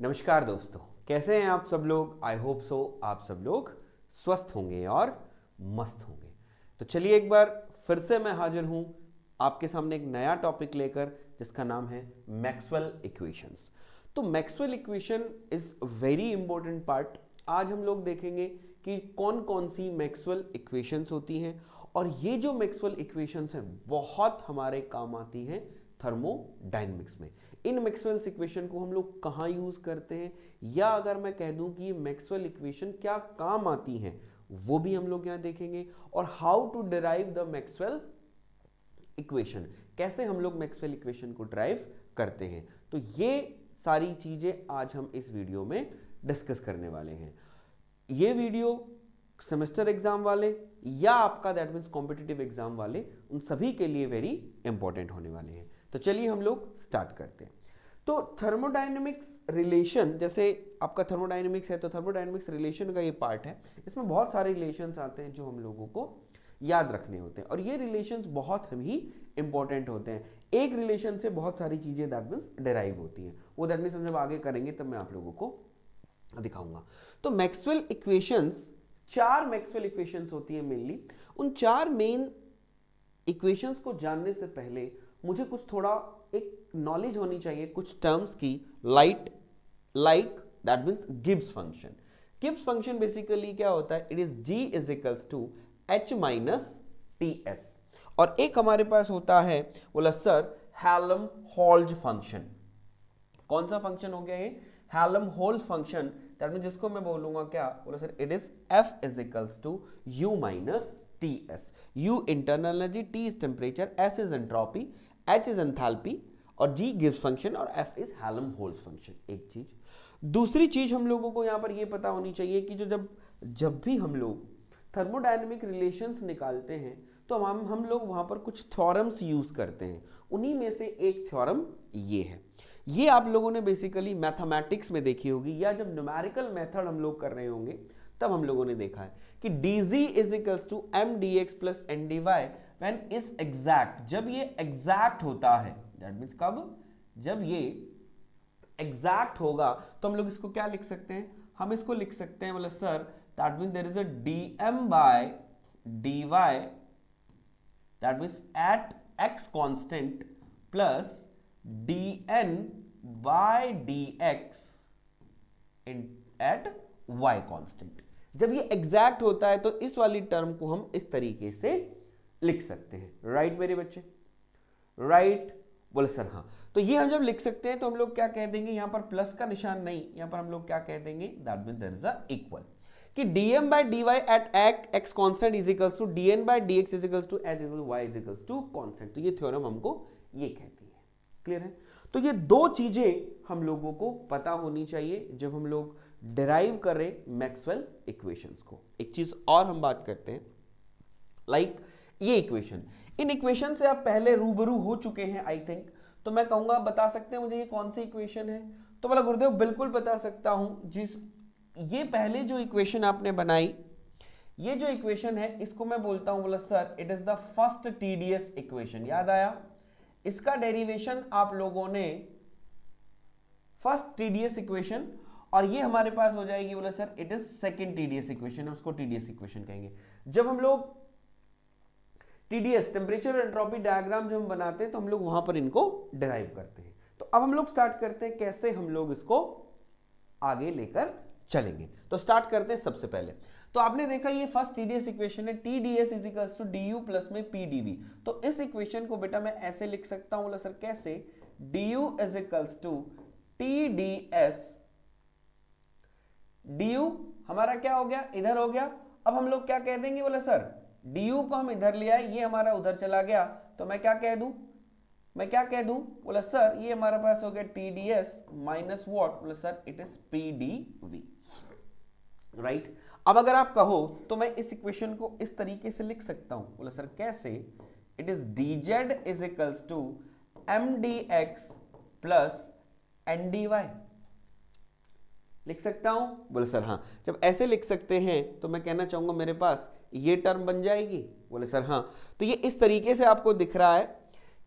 नमस्कार दोस्तों, कैसे हैं आप सब लोग। आई होप सो आप सब लोग स्वस्थ होंगे और मस्त होंगे। तो चलिए एक बार फिर से मैं हाजिर हूं आपके सामने एक नया टॉपिक लेकर जिसका नाम है मैक्सवेल इक्वेशंस। तो Maxwell equation is very important part. आज हम लोग देखेंगे कि कौन कौन सी मैक्सवेल इक्वेशंस होती हैं और ये जो मैक्सवेल इक्वेशंस हैं बहुत हमारे काम आती हैं थर्मोडायनेमिक्स में। इन मैक्सवेल इक्वेशन को हम लोग कहाँ यूज करते हैं, या अगर मैं कह दूं कि ये मैक्सवेल इक्वेशन क्या काम आती हैं, वो भी हम लोग यहाँ देखेंगे। और how to derive the Maxwell equation, कैसे हम लोग मैक्सवेल इक्वेशन को ड्राइव करते हैं। तो ये सारी चीजें आज हम इस वीडियो में डिस्कस करने वाले हैं। ये वीडियो सेमेस्टर एग्जाम वाले या आपका दैट मीन्स कॉम्पिटिटिव एग्जाम वाले, उन सभी के लिए वेरी इंपॉर्टेंट होने वाले हैं। तो चलिए हम लोग स्टार्ट करते हैं। तो थर्मोडायनेमिक्स रिलेशन, जैसे आपका थर्मोडायनेमिक्स है तो थर्मोडायनेमिक्स रिलेशन का ये पार्ट है। इसमें बहुत सारे रिलेशंस आते हैं जो हम लोगों को याद रखने होते हैं और ये रिलेशंस बहुत ही इंपॉर्टेंट होते हैं। एक रिलेशन से बहुत सारी चीजें दैट मीन्स डिराइव होती हैं। वो दैट मीन्स हम जब आगे करेंगे तब मैं आप लोगों को दिखाऊंगा। तो मैक्सवेल इक्वेशंस, चार मैक्सवेल इक्वेशंस होती है मेनली। उन चार मेन इक्वेशंस को जानने से पहले मुझे कुछ थोड़ा एक नॉलेज होनी चाहिए कुछ टर्म्स की, like that means Gibbs function. Gibbs function basically क्या होता है, it is g is equals to h minus ts। और एक हमारे पास होता है, बोला सर, हेल्महोल्ट्ज फंक्शन। कौन सा फंक्शन हो गया ये, हेल्महोल्ट्ज फंक्शन। दैट मीन जिसको मैं बोलूंगा क्या, बोला sir, it is f is equals to u minus ts। u internal energy, t is temperature, s is entropy, h is enthalpy और g गिव्स फंक्शन और f इज हेल्महोल्ट्ज फंक्शन। एक चीज। दूसरी चीज हम लोगों को यहां पर यह पता होनी चाहिए कि जब भी हम लोग थर्मोडायनेमिक रिलेशंस निकालते हैं तो हम लोग वहां पर कुछ थ्योरम्स यूज करते हैं। उन्हीं में से एक थ्योरम ये है। ये आप लोगों ने बेसिकली मैथमेटिक्स में देखी होगी या जब न्यूमेरिकल मेथड हम लोग कर रहे होंगे तब हम लोगों ने देखा है कि dg is equals to M D X plus N D Y when is exact. जब ये एग्जैक्ट होता है, दैट मीन्स कब, जब ये एग्जैक्ट होगा तो हम लोग इसको क्या लिख सकते हैं, हम इसको लिख सकते हैं, बोले sir, that means there is a dm bye dy, that means at x constant plus dn bye dx at y constant. जब ये एग्जैक्ट होता है तो इस वाली टर्म को हम इस तरीके से लिख सकते हैं। राइट मेरे बच्चे, राइट, बोले सर हाँ। तो ये हम जब लिख सकते हैं तो हम लोग क्या कह देंगे, यहां पर प्लस का निशान नहीं, यहां पर हम लोग क्या कह देंगे, that means there is a equal कि dm bye dy at x constant is equals to dn bye dx is equals to h is y is equals to constant. तो ये थ्योरम हमको ये कहती है। क्लियर है। तो ये दो चीजें हम लोगों को पता होनी चाहिए जब हम लोग डिराइव करें मैक्सवेल इक्वेशंस को। एक चीज और हम बात करते हैं, लाइक ये इक्वेशन। इन इक्वेशन से आप पहले रूबरू हो चुके हैं आई थिंक। तो मैं कहूंगा, बता सकते हैं मुझे ये कौन सी इक्वेशन है। तो बोला गुरुदेव बिल्कुल बता सकता हूं। जिस ये पहले जो इक्वेशन आपने बनाई, ये जो इक्वेशन है इसको मैं बोलता हूं, बोला sir, it is the first TDS equation. याद आया, इसका डेरिवेशन आप लोगों ने फर्स्ट टीडीएस इक्वेशन, और ये हमारे पास हो जाएगी, बोला sir, it is second TDS equation, उसको टीडीएस इक्वेशन कहेंगे। जब हम लोग टीडीएस, टेम्परेचर एंट्रोपी डायग्राम जब हम बनाते हैं तो हम लोग वहां पर इनको डिराइव करते हैं। तो अब हम लोग स्टार्ट करते हैं कैसे हम लोग इसको आगे लेकर चलेंगे। तो स्टार्ट करते हैं सबसे पहले। तो आपने देखा ये फर्स्ट टीडीएस इक्वेशन है, TDS is equals to DU plus में पीडीवी। तो इस इक्वेशन को बेटा मैं ऐसे लिख सकता हूं, बोला सर कैसे, DU is equals to TDS. DU हमारा क्या हो गया, इधर हो गया। अब हम लोग क्या कह देंगे, बोला सर, डीयू को हम इधर ले आए, ये हमारा उधर चला गया, तो मैं क्या कह दूं, बोला सर ये हमारे पास हो गया टीडीएस माइनस व्हाट, बोला sir it is PDV. Right. अब अगर आप कहो तो मैं इस इक्वेशन को इस तरीके से लिख सकता हूं, बोला सर कैसे, it is dz is equals to mdx plus ndy। लिख सकता हूं, बोले सर हाँ। जब ऐसे लिख सकते हैं तो मैं कहना चाहूंगा मेरे पास ये टर्म बन जाएगी, बोले सर हाँ। तो ये इस तरीके से आपको दिख रहा है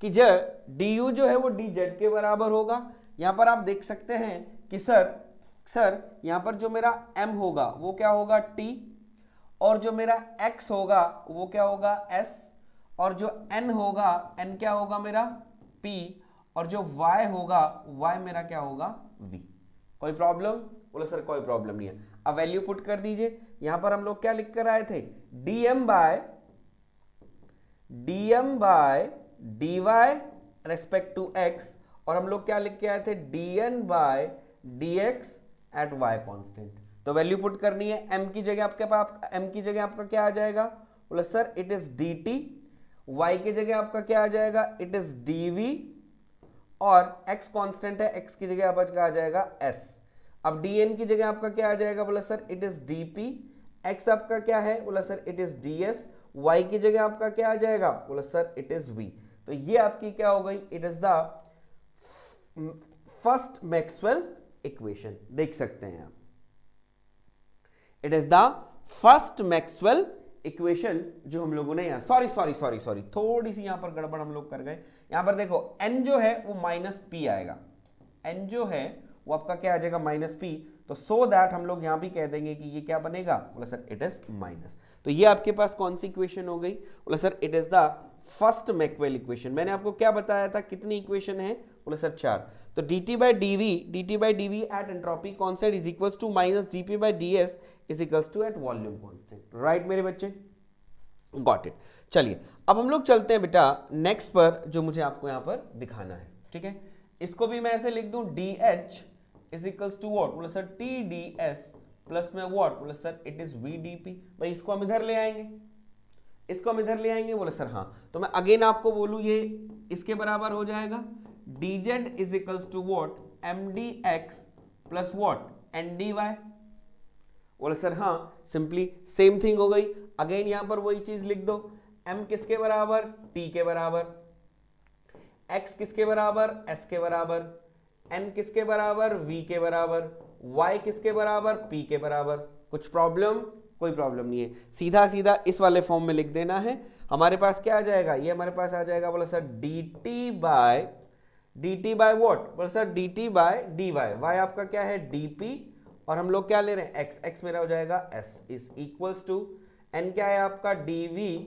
कि जब du जो है वो dz के बराबर होगा, यहां पर आप देख सकते हैं कि सर यहां पर जो मेरा m होगा वो क्या होगा t, और जो मेरा x होगा वो क्या होगा s, और जो n होगा n क्या होगा मेरा p, और जो y होगा y मेरा क्या होगा v। कोई प्रॉब्लम? बोलो सर कोई प्रॉब्लम नहीं है। अब वैल्यू पुट कर दीजिए। यहां पर हम लोग क्या लिख कर आए थे, dm bye dy respect to x, और हम लोग क्या लिख के आए थे, dn bye dx at y constant. तो वैल्यू पुट करनी है। m की जगह आपके पास m की जगह आपका क्या आ जाएगा, बोले sir it is dt, y की जगह आपका क्या आ जाएगा, इट इज dv, और x कांस्टेंट है, x की जगह आपका क्या आ जाएगा s। अब dn की जगह आपका क्या आ जाएगा, बोला sir it is dp, x आपका क्या है, बोला sir it is ds, y की जगह आपका क्या आ जाएगा, बोला सर इट इज v। तो ये आपकी क्या हो गई, it is the first Maxwell equation. देख सकते हैं आप, it is the first Maxwell equation जो हम लोगों ने यहां, सॉरी थोड़ी सी यहां पर गड़बड़ हम लोग कर गए। यहां पर देखो n जो है वो माइनस p आएगा, n जो है वो आपका क्या आ जाएगा माइनस p, तो सो दैट हम लोग यहां भी कह देंगे कि ये क्या बनेगा, बोला सर इट इज माइनस। तो ये आपके पास कौन सी इक्वेशन हो गई, बोला sir it is the first Maxwell equation. मैंने आपको क्या बताया था, कितनी इक्वेशन है, बोले सर 4। तो dt by dv at entropy constant is equals to minus dp by ds is equals to at volume constant. Right मेरे बच्चे, गॉट इट। चलिए अब हम लोग चलते हैं बेटा नेक्स्ट पर, जो मुझे आपको यहां पर दिखाना है। ठीक है, इसको भी मैं ऐसे लिख दूं, dh is equals to what, बोले सर tds प्लस में व्हाट, बोले सर इट इज vdp। भाई इसको हम इधर ले आएंगे, इसको हम इधर ले आएंगे, बोले सर हाँ। तो मैं अगेन आपको बोलूं ये इसके बराबर हो जाएगा, dz is equals to what, mdx plus what ndy। बोले सर हाँ, सिंपली सेम थिंग हो गई। अगेन यहां पर वही चीज लिख दो, m किसके बराबर, t के बराबर, x किसके बराबर, s के बराबर, n किसके बराबर, v के बराबर, y किसके बराबर, p के बराबर। कुछ प्रॉब्लम? कोई प्रॉब्लम नहीं है, सीधा सीधा इस वाले फॉर्म में लिख देना है। हमारे पास क्या आ जाएगा, ये हमारे पास आ जाएगा, बोला सर dt बाय व्हाट, बोला sir dt by dy, y आपका क्या है dp, और हम लोग क्या ले रहे हैं x, x मेरा हो जाएगा s is equals to n क्या है आपका dv,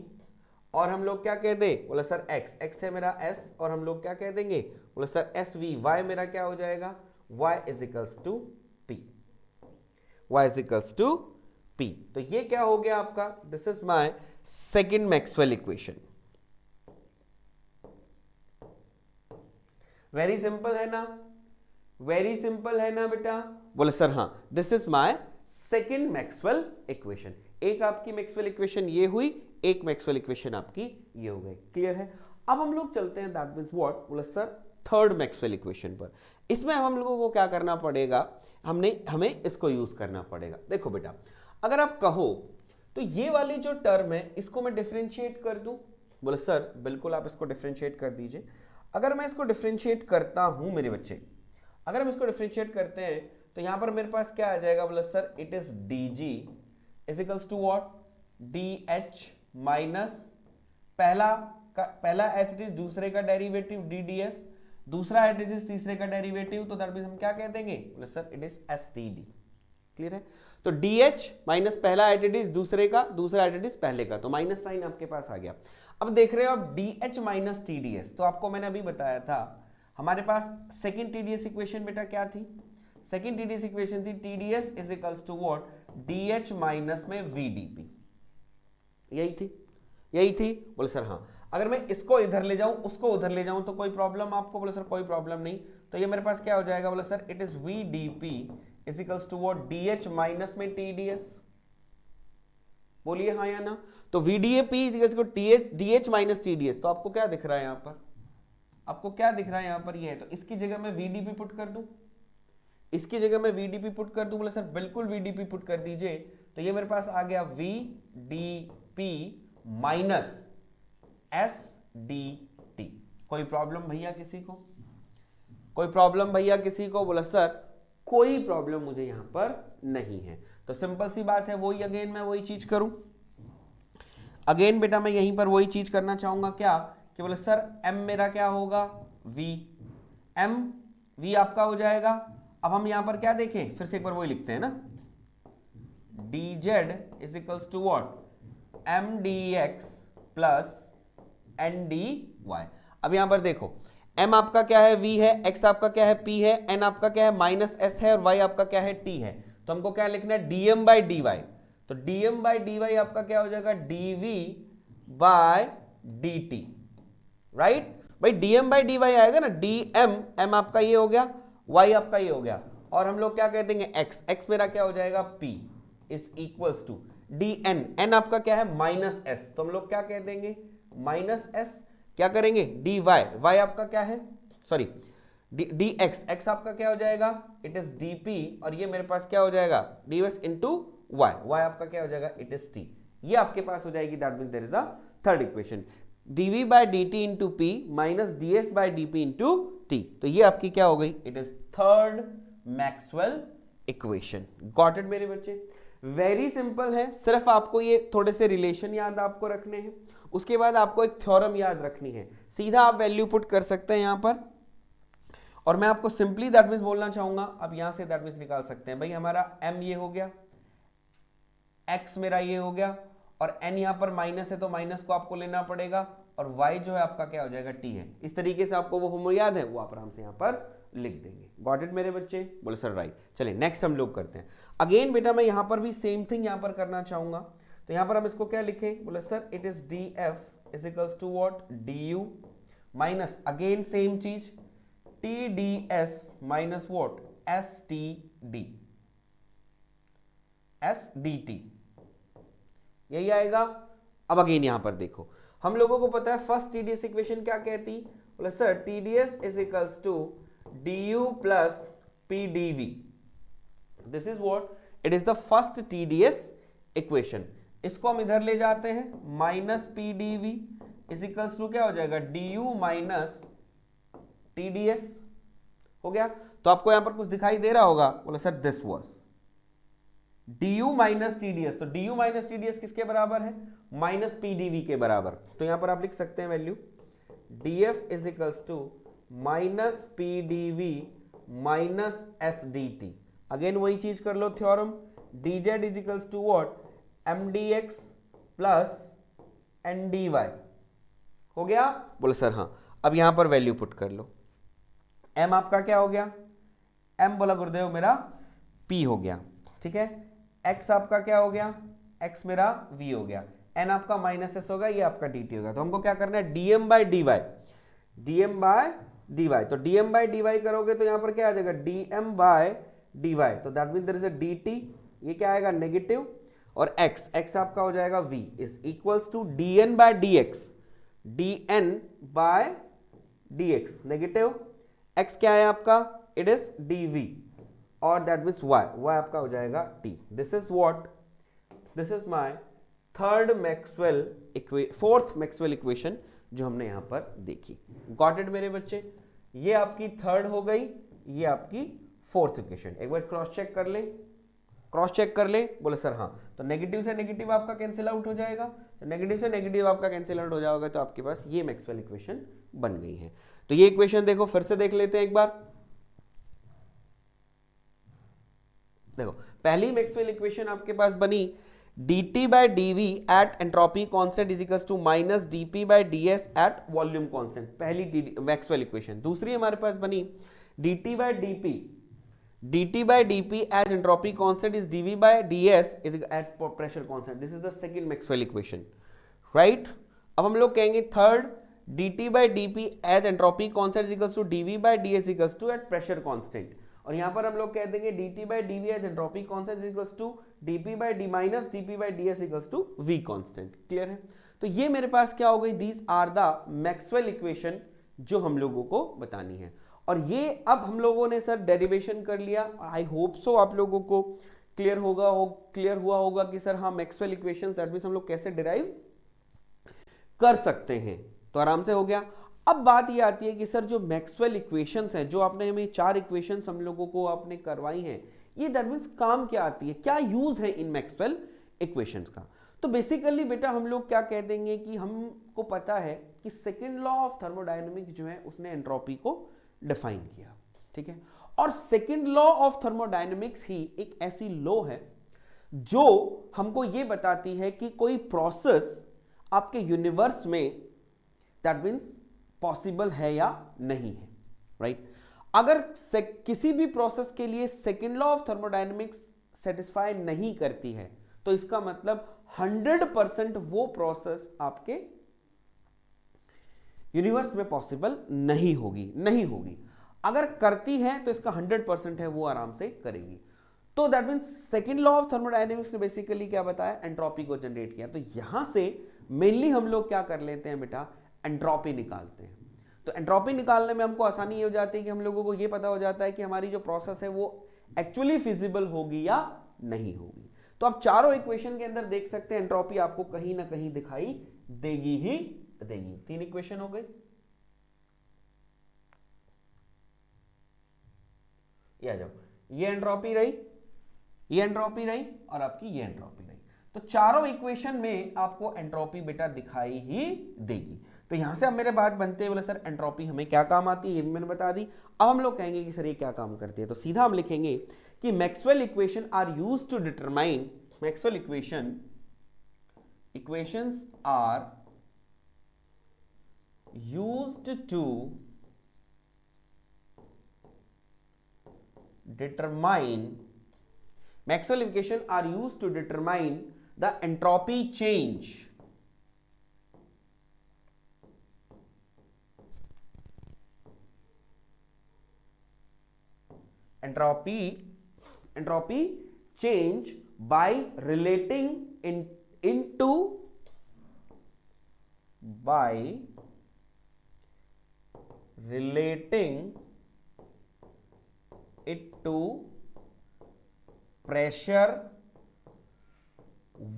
और हम लोग क्या कह दे, बोला सर x, x है मेरा s, और हम लोग क्या कह देंगे, बोला सर sv, y मेरा क्या हो जाएगा, y is equals to p, y is equals to p। तो ये क्या हो गया आपका, this is my second Maxwell equation. Very simple है ना, वेरी सिंपल है ना बेटा, बोले सर हाँ, this is my second Maxwell equation. एक आपकी मैक्सवेल इक्वेशन ये हुई, एक मैक्सवेल इक्वेशन आपकी ये हो गई। क्लियर है? अब हम लोग चलते हैं, दैट मींस व्हाट, बोले सर थर्ड मैक्सवेल इक्वेशन पर। इसमें हम लोगों को क्या करना पड़ेगा, हमें इसको यूज करना पड़ेगा। देखो बेटा, अगर आप कहो तो ये वाली जो टर्म है इसको मैं डिफरेंशिएट कर दूं, बोले सर बिल्कुल आप इसको डिफरेंशिएट कर दीजिए। अगर मैं इसको डिफरेंशिएट करता हूं मेरे बच्चे, अगर हम इसको डिफरेंशिएट करते हैं तो यहां पर मेरे पास क्या आ जाएगा, बोले sir it is dg is equals to what, dh minus पहला एच इट इज दूसरे का डेरिवेटिव dds, दूसरा एच इट इज तीसरे का डेरिवेटिव, तो दैट मींस हम क्या कह देंगे, बोले sir it is std। Clear है? तो dh माइनस पहला एडिटिव दूसरे का, दूसरा एडिटिव पहले का, तो माइनस साइन आपके पास आ गया। अब देख रहे हो आप dh माइनस tds, तो आपको मैंने अभी बताया था हमारे पास सेकंड tds इक्वेशन बेटा क्या थी, सेकंड tds इक्वेशन थी tds is equals to what, dh minus में vdp। यही थी, बोले सर हाँ। अगर मैं इसको इधर ले जाऊं, उसको उधर ले जाऊं तो कोई प्रॉब्लम आपको, बोले सर कोई प्रॉब्लम नहीं। तो ये मेरे पास क्या हो जाएगा, बोले sir it is vdp is equals to what, dh minus में tds। बोलिए हाँ या ना। तो vdp is equals to dh minus tds। तो आपको क्या दिख रहा है यहां पर, आपको क्या दिख रहा है यहां पर, ये है। तो इसकी जगह मैं vdp पुट कर दूं, इसकी जगह मैं vdp पुट कर दूं, बोले सर बिल्कुल vdp पुट कर दीजिए। तो ये मेरे पास आ गया vdp माइनस sdt। कोई प्रॉब्लम भैया किसी को, कोई प्रॉब्लम भैया किसी को, बोला सर कोई प्रॉब्लम मुझे यहां पर नहीं है। तो सिंपल सी बात है, वही अगेन मैं वही चीज करूं, अगेन बेटा मैं यहीं पर वही चीज करना चाहूंगा, क्या कि बोले सर m मेरा क्या होगा v, m v आपका हो जाएगा। अब हम यहां पर क्या देखें, फिर से एक बार वही लिखते हैं ना, dz is equals to what, mdx plus ndy। अब यहां पर देखो m आपका क्या है, v है, x आपका क्या है, p है, n आपका क्या है, माइनस s है, और y आपका क्या है, t है। तो हमको क्या लिखना है, dm बाई dy। तो dm बाई dy आपका क्या हो जाएगा, dv बाय dt, राइट। भाई dm बाई dy आएगा ना, dm, m आपका ये हो गया, y आपका ये हो गया, और हम लोग क्या कह देंगे x, x मेरा क्या हो जाएगा, p is equals to dn, n आपका क्या है, माइनस s, तो हम लोग क्या कह देंगे, माइनस s, क्या करेंगे, dy, y आपका क्या है, सॉरी dx, x आपका क्या हो जाएगा, इट इज dp, और ये मेरे पास क्या हो जाएगा, dx इंटू y, y आपका क्या हो जाएगा, इट इज t। ये आपके पास हो जाएगी, that means there is a third equation, dv by dt into p minus ds by dp into t। तो ये आपकी क्या हो गई, it is third Maxwell equation. Got it मेरे बच्चे, वेरी सिंपल है, सिर्फ आपको ये थोड़े से रिलेशन याद आपको रखने हैं, उसके बाद आपको एक थ्योरम याद रखनी है, सीधा आप वैल्यू पुट कर सकते हैं यहां पर, और मैं आपको सिंपली दैट मीन्स बोलना चाहूंगा, अब यहां से दैट मीन्स निकाल सकते हैं, भाई हमारा m ये हो गया, x मेरा ये हो गया, और n यहां पर माइनस है तो माइनस को आपको लेना पड़ेगा, और y जो है आपका क्या हो जाएगा, t है। इस तरीके से आपको वो फॉर्मूला याद है, वो आप आराम से यहां पर लिख देंगे। गॉट इट मेरे बच्चे, बोले सर राइट। चलिए नेक्स्ट हम लोग करते हैं। अगेन बेटा मैं यहां पर भी सेम थिंग यहां पर करना चाहूंगा, तो यहां पर हम इसको क्या लिखें, बोले sir it is df is equals to what, du minus again same चीज tds माइनस व्हाट, sdt, यही आएगा। अब अगेन यहां पर देखो, हम लोगों को पता है फर्स्ट टीडीएस इक्वेशन क्या कहती, बोले sir TDS is equals to du plus pdv, this is what, it is the first TDS equation. इसको हम इधर ले जाते हैं, minus pdv is equals to क्या हो जाएगा, du माइनस टीडीएस, हो गया। तो आपको यहां पर कुछ दिखाई दे रहा होगा, बोले sir this was du minus TDS, तो du माइनस टीडीएस किसके बराबर है, माइनस pdv के बराबर। तो यहां पर आप लिख सकते हैं value df is equals to minus pdv minus sdt। Again वही चीज कर लो theorem, dz is equals to what, mdx plus ndy, हो गया, बोले सर हाँ। अब यहां पर वैल्यू पुट कर लो, m आपका क्या हो गया, m बोला गुरुदेव मेरा p हो गया, ठीक है, x आपका क्या हो गया, x मेरा v हो गया, n आपका माइनस s होगा, ये आपका dt होगा। तो हमको क्या करना है, dm bye dy, dm bye dy, तो dm बाय dy करोगे तो यहां पर क्या आ जाएगा, dm बाय dy, तो that mean there is a dt, ये क्या आएगा नेगेटिव, और x आपका हो जाएगा v is equals to dn bye dx, dn bye dx negative, x क्या है आपका, इट इज dv, और दैट मीन्स y आपका हो जाएगा t। This is what, this is my third Maxwell fourth Maxwell equation जो हमने यहां पर देखी। गॉट इट मेरे बच्चे, ये आपकी थर्ड हो गई, ये आपकी फोर्थ इक्वेशन। एक बार क्रॉस चेक कर ले, क्रॉस चेक कर ले, बोले सर हाँ। तो नेगेटिव से नेगेटिव आपका कैंसिल आउट हो जाएगा, तो नेगेटिव से नेगेटिव आपका कैंसिल आउट हो जाएगा, तो आपके पास ये मैक्सवेल इक्वेशन बन गई है। तो ये इक्वेशन देखो, फिर से देख लेते हैं एक बार। देखो पहली मैक्सवेल इक्वेशन आपके पास बनी, dt by dv at entropy constant is equals to minus dp by ds at volume constant, पहली मैक्सवेल इक्वेशन। दूसरी हमारे पास बनी dt by dp at entropy constant is dv by ds is at pressure constant, this is the second Maxwell equation, right. अब हम लोग कहेंगे third, dt by dp as entropy constant is equals to dv by ds equals to at pressure constant, और यहां पर हम लोग कह देंगे dt by dv as entropy constant is equals to dp by d minus dp by ds equals to v constant। Clear है। तो ये मेरे पास क्या हो गई, these are the Maxwell equation जो हम लोगों को बतानी है। और ये अब हम लोगों ने सर डेरिवेशन कर लिया, आई होप सो आप लोगों को क्लियर हुआ होगा कि सर हाँ मैक्सवेल इक्वेशन दैट मींस हम लोग कैसे डिराइव कर सकते हैं, तो आराम से हो गया। अब बात ये आती है कि सर जो मैक्सवेल इक्वेशंस हैं, जो आपने हमें 4 इक्वेशंस हम लोगों को आपने करवाई हैं, ये दैट मींस काम क्या आती है, क्या यूज है इन मैक्सवेल इक्वेशंस का। तो बेसिकली बेटा हम लोग क्या कह देंगे कि हमको पता है कि सेकेंड लॉ ऑफ थर्मोडायनेमिक्स जो है उसने एंट्रोपी को डिफाइन किया, ठीक है। और सेकंड लॉ ऑफ थर्मोडायनेमिक्स ही एक ऐसी लॉ है जो हमको यह बताती है कि कोई प्रोसेस आपके यूनिवर्स में दैट मीन्स पॉसिबल है या नहीं है, राइट। अगर किसी भी प्रोसेस के लिए second law of thermodynamics satisfy नहीं करती है तो इसका मतलब 100% वो प्रोसेस आपके यूनिवर्स में पॉसिबल नहीं होगी। अगर करती है तो इसका 100% है वो आराम से करेगी। तो that means second law of thermodynamics ने बेसिकली क्या बताया, एंट्रोपी को जनरेट किया। तो यहां से मेनली हम लोग क्या कर लेते हैं बेटा, एंट्रोपी निकालते हैं। तो एंट्रोपी निकालने में हमको आसानी ये हो जाती है कि हम लोगों को ये पता हो जाता है कि हमारी जो प्रोसेस है वो एक्चुअली फिजिबल होगी या नहीं होगी। तो आप चारों इक्वेशन के अंदर देख सकते हैं एंट्रोपी आपको कहीं ना कहीं दिखाई देगी ही देगी। 3 इक्वेशन हो गई, ये आ जाओ, ये एंट्रोपी रही, ये एंट्रोपी रही और आपकी ये एंट्रोपी रही। तो चारों इक्वेशन में आपको एंट्रोपी बेटा दिखाई ही देगी। तो यहां से अब मेरे बात बनते हैं, बोले सर एंट्रोपी हमें क्या काम आती है, ये भी मैंने बता दी। अब हम लोग कहेंगे कि सर ये क्या काम करती है, तो सीधा हम लिखेंगे कि Maxwell equation are used to determine, Maxwell equations are used to determine, Maxwell equation are used to determine the entropy change, entropy change by relating into by relating it to pressure,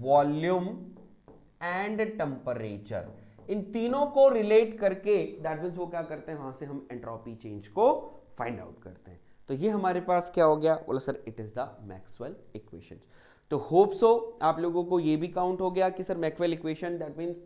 volume and temperature. इन तीनों को relate करके that means वो क्या करते हैं, वहां से हम एंट्रोपी चेंज को फाइंड आउट करते हैं। तो ये हमारे पास क्या हो गया, बोला sir it is the Maxwell equation. तो होप सो आप लोगों को ये भी काउंट हो गया कि sir Maxwell equation that means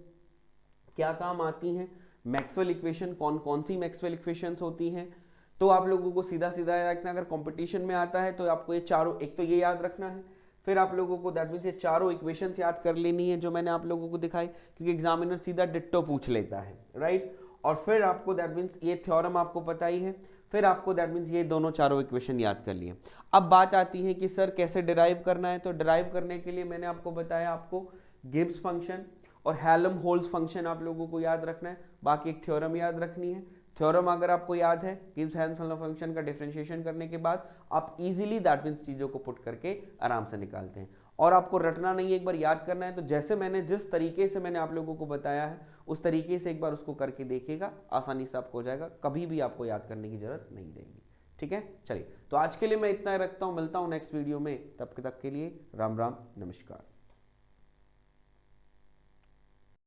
क्या काम आती हैं, मैक्सवेल इक्वेशन कौन कौन सी मैक्सवेल इक्वेशंस होती हैं। तो आप लोगों को सीधा सीधा याद रखना, अगर कंपटीशन में आता है तो आपको ये चारों, एक तो ये याद रखना है, फिर आप लोगों को दैट मीन्स ये चारों इक्वेशंस याद कर लेनी है जो मैंने आप लोगों को दिखाई, क्योंकि एग्जामिनर सीधा डिट्टो पूछ लेता है, राइट। और फिर आपको दैट मीन्स ये थ्योरम आपको पता ही है, फिर आपको दैट मीन्स ये दोनों चारों इक्वेशन याद कर लिए। अब बात आती है कि सर कैसे डिराइव करना है। तो डिराइव करने के लिए मैंने आपको बताया, आपको गिब्स फंक्शन और हेल्महोल्ट्ज फंक्शन आप लोगों को याद रखना है, बाकी एक थ्योरम याद रखनी है। थ्योरम अगर आपको याद है, गिब्स हेल्महोल्ट्ज फंक्शन का डिफरेंशिएशन करने के बाद आप इजीली दैट मीन्स चीजों को पुट करके आराम से निकालते हैं। और आपको रटना नहीं है, एक बार याद करना है। तो जैसे मैंने जिस तरीके से मैंने आप लोगों को बताया है उस तरीके से एक बार उसको करके देखिएगा, आसानी से आपको हो जाएगा, कभी भी आपको याद करने की जरूरत नहीं रहेगी। ठीक है, चलिए तो आज के लिए मैं इतना रखता हूँ, मिलता हूँ नेक्स्ट वीडियो में, तब तक के लिए राम राम नमस्कार।